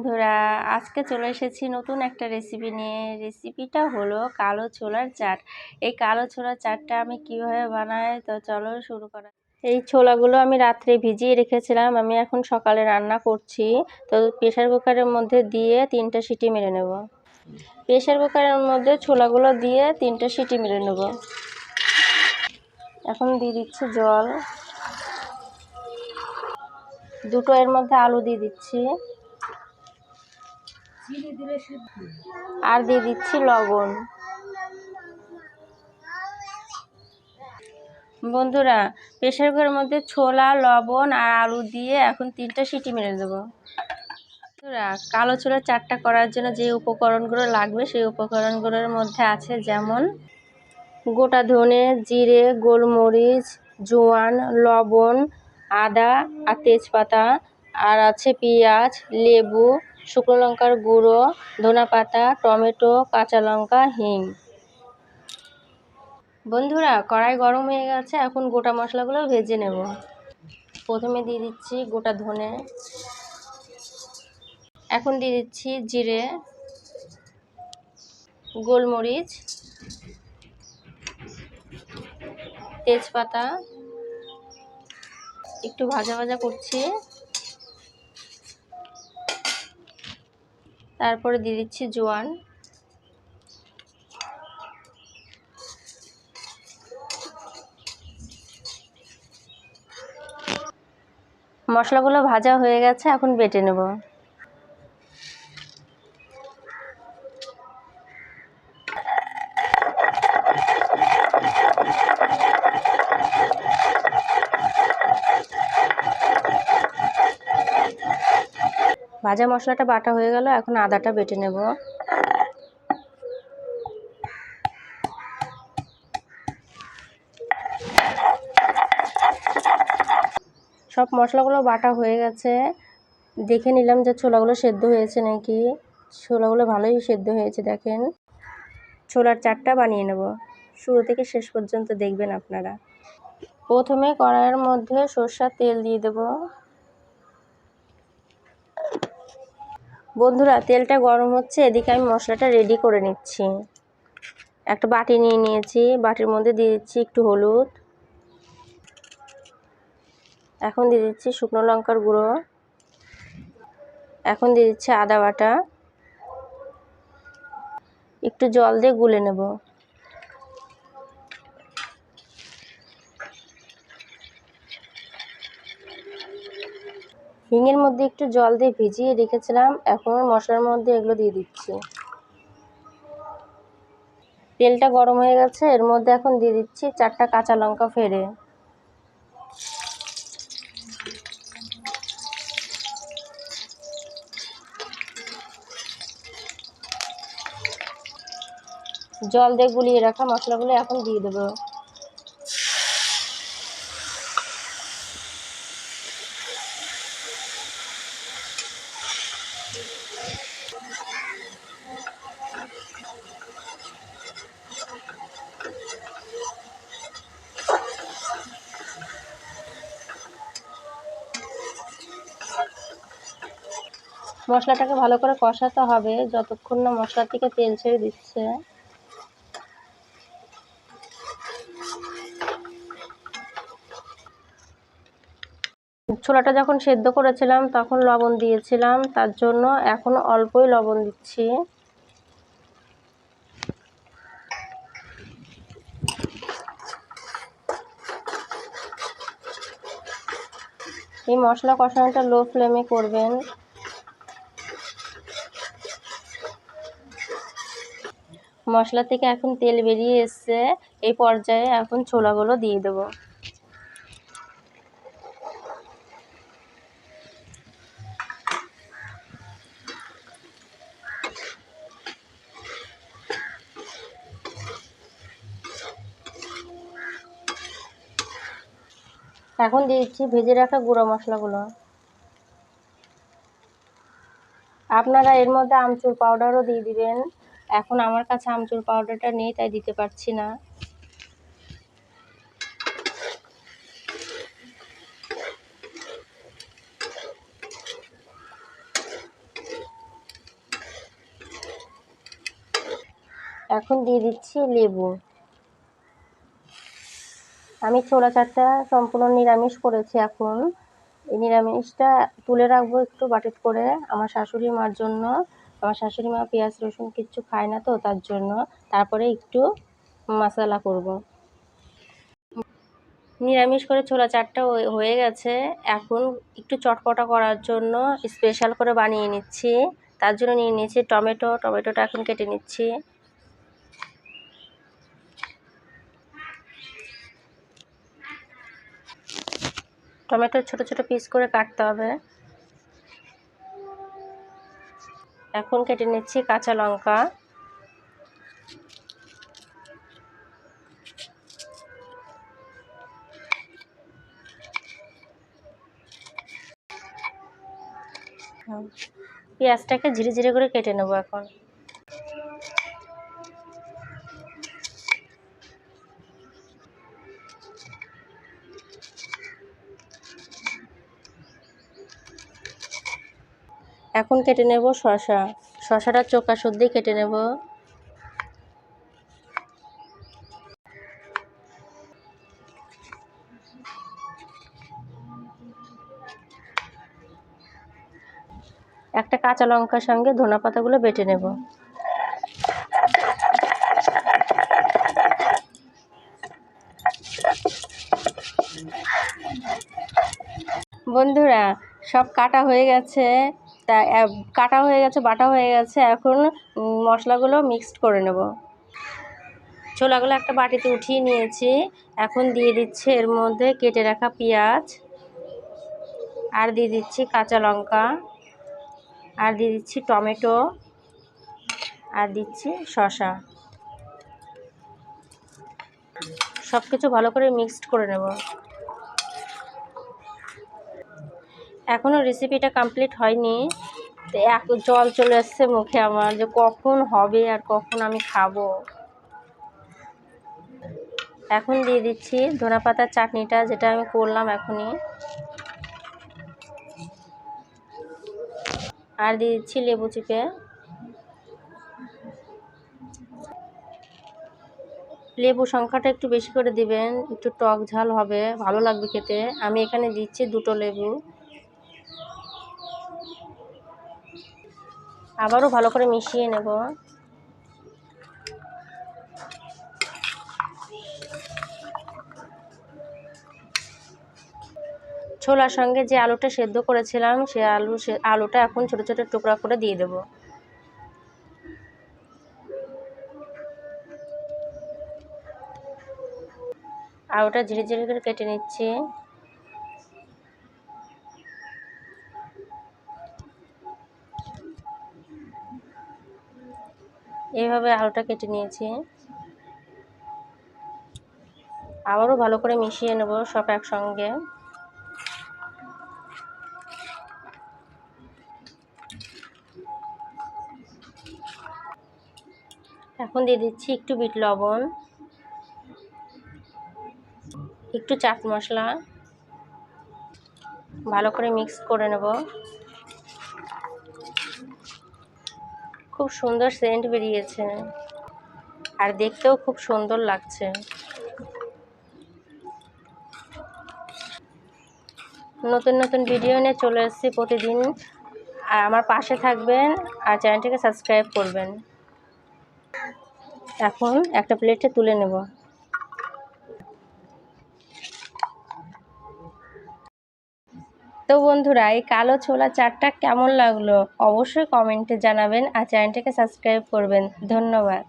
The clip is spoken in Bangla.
বন্ধুরা, আজকে চলে এসেছি নতুন একটা রেসিপি নিয়ে। রেসিপিটা হলো কালো ছোলার চাট। এই কালো ছোলার চাটটা আমি কিভাবে বানাই তো চলো শুরু করা। এই ছোলাগুলো আমি রাত্রে ভিজিয়ে রেখেছিলাম, আমি এখন সকালে রান্না করছি। তো প্রেসার কুকারের মধ্যে দিয়ে 3টা সিটি মেরে নেব। প্রেসার কুকারের মধ্যে ছোলাগুলো দিয়ে 3টা সিটি মেরে নেব। এখন দিয়ে দিচ্ছি জল, দুটো এর মধ্যে আলু দিয়ে দিচ্ছি, আর দিয়ে দিচ্ছি লবণ। বন্ধুরা, প্রেসার কুকারের মধ্যে ছোলা, লবণ আর আলু দিয়ে এখন 3টা সিটি মেরে দেবো। বন্ধুরা, কালো ছোলার চাটটা করার জন্য যে উপকরণগুলো লাগবে সেই উপকরণগুলোর মধ্যে আছে যেমন গোটা ধনে, জিরে, গোলমরিচ, জোয়ান, লবণ, আদা আর তেজপাতা, আর আছে পেঁয়াজ, লেবু, শুকনো লঙ্কার গুঁড়ো, ধনেপাতা, টমেটো, কাঁচা লঙ্কা, হিং। বন্ধুরা, কড়াই গরম হয়ে গেছে, এখন গোটা মশলাগুলো ভেজে নেব। প্রথমে দিয়ে দিচ্ছি গোটা ধনে, এখন দিয়ে দিচ্ছি জিরে, গোলমরিচ, তেজপাতা, একটু ভাজা ভাজা করছি। তারপরে দিয়ে দিচ্ছি জোয়ান, মশলাগুলো ভাজা হয়ে গেছে, এখন বেটে নেব। ভাজা মশলাটা বাটা হয়ে গেল, এখন আদাটা বেটে নেব। সব মশলাগুলো বাটা হয়ে গেছে, দেখে নিলাম যে ছোলাগুলো সেদ্ধ হয়েছে নাকি। ছোলাগুলো ভালোই সেদ্ধ হয়েছে, দেখেন। ছোলার চাটটা বানিয়ে নেব, শুরু থেকে শেষ পর্যন্ত দেখবেন আপনারা। প্রথমে কড়াইয়ের মধ্যে সরষের তেল দিয়ে দেব। বন্ধুরা, তেলটা গরম হচ্ছে, এদিকে আমি মশলাটা রেডি করে নিচ্ছি। একটা বাটি নিয়ে নিয়েছি, বাটির মধ্যে দিয়ে দিচ্ছি একটু হলুদ, এখন দিয়ে দিচ্ছি শুকনো লঙ্কার গুঁড়ো, এখন দিয়ে দিচ্ছি আদা বাটা, একটু জল দিয়ে গুলে নেব। হিঙের মধ্যে একটু জল দিয়ে ভিজিয়ে রেখেছিলাম, এখন মশলার মধ্যে এগুলো দিয়ে দিচ্ছি। তেলটা গরম হয়ে গেছে, এর মধ্যে এখন দিয়ে দিচ্ছি 4টা কাঁচা লঙ্কা ফেড়ে। জল দিয়ে গুলিয়ে রাখা মশলাগুলো এখন দিয়ে দেবো। মশলাটাকে ভালো করে কষাতে হবে যতক্ষণ না মশলা থেকে তেল ছেড়ে দিচ্ছে। ছোলাটা যখন সেদ্ধ করেছিলাম তখন লবণ দিয়েছিলাম, তার জন্য এখন অল্পই লবণ দিচ্ছি। এই মশলা কষানোটা লো ফ্লেমে করবেন। মশলা থেকে এখন তেল বেরিয়ে এসছে, এই পর্যায়ে এখন ছোলাগুলো দিয়ে দেবো। এখন দিয়ে দিচ্ছি ভেজে রাখা গুঁড়ো মশলাগুলো। আপনারা এর মধ্যে আমচুর পাউডারও দিয়ে দিবেন, এখন আমার কাছে আমচুর পাউডারটা নেই তাই দিতে পারছি না। এখন দিয়ে দিচ্ছি লেবু। আমি ছোলা চাটটা সম্পূর্ণ নিরামিষ করেছি। এখন এই নিরামিষটা তুলে রাখবো একটু বাটিতে করে আমার শাশুড়ি মার জন্য। আমার শাশুড়ি মা পেঁয়াজ রসুন কিচ্ছু খায় না, তো তার জন্য। তারপরে একটু মশলা করব। নিরামিষ করে ছোলা চাটটা হয়ে গেছে। এখন একটু চটপটা করার জন্য স্পেশাল করে বানিয়ে নিচ্ছি। তার জন্য নিয়ে নিয়েছি টমেটোটা এখন কেটে নিচ্ছি। টমেটো ছোট ছোট পিস করে কাটতে হবে। এখন কেটে নিচ্ছি কাঁচা লঙ্কা। পেঁয়াজটাকে ঝিরে ঝিরে করে কেটে নেব। এখন কেটে নেব শসাটা চোখা সদ্যি কেটে নেব। একটা কাঁচা লঙ্কার সঙ্গে ধনে পাতাগুলো বেটে নেব। বন্ধুরা, সব কাটা হয়ে গেছে, বাটা হয়ে গেছে। এখন মশলাগুলো মিক্সড করে নেব। ছোলাগুলো একটা বাটিতে উঠিয়ে নিয়েছি। এখন দিয়ে দিচ্ছি এর মধ্যে কেটে রাখা পেঁয়াজ, আর দিয়ে দিচ্ছি কাঁচা লঙ্কা, আর দিয়ে দিচ্ছি টমেটো, আর দিচ্ছি শসা। সব কিছু ভালো করে মিক্সড করে নেব। এখনও রেসিপিটা কমপ্লিট হয়নি, তো জল চলে আসছে মুখে আমার, যে কখন হবে আর কখন আমি খাবো। এখন দিয়ে দিচ্ছি ধনেপাতার চাটনিটা, যেটা আমি করলাম এখনই। আর দিয়ে দিচ্ছি লেবু চিপে। লেবু সংখ্যাটা একটু বেশি করে দিবেন, একটু টক ঝাল হবে, ভালো লাগবে খেতে। আমি এখানে দিচ্ছি 2টো লেবু। আবারও ভালো করে মিশিয়ে নেব। ছোলার সঙ্গে যে আলুটা সেদ্ধ করেছিলাম, সে আলুটা এখন ছোট ছোট টুকরা করে দিয়ে দেব। আলুটা ধীরে ধীরে করে কেটে নিচ্ছি। এইভাবে আলুটা কেটে নিয়েছি। আবারও ভালো করে মিশিয়ে নেব সব একসঙ্গে। এখন দিয়ে দিচ্ছি একটু বিট লবণ, একটু চাট মশলা, ভালো করে মিক্স করে নেব। খুব সুন্দর সেন্ট বেরিয়েছে, আর দেখতেও খুব সুন্দর লাগছে। নতুন নতুন ভিডিও নিয়ে চলে এসেছি প্রতিদিন। আর আমার পাশে থাকবেন, আর চ্যানেলটিকে সাবস্ক্রাইব করবেন। এখন একটা প্লেটে তুলে নেব। তো বন্ধুরা, এই কালো ছোলা চাটটা কেমন লাগলো অবশ্যই কমেন্টে জানাবেন, আর চ্যানেলটিকে সাবস্ক্রাইব করবেন। ধন্যবাদ।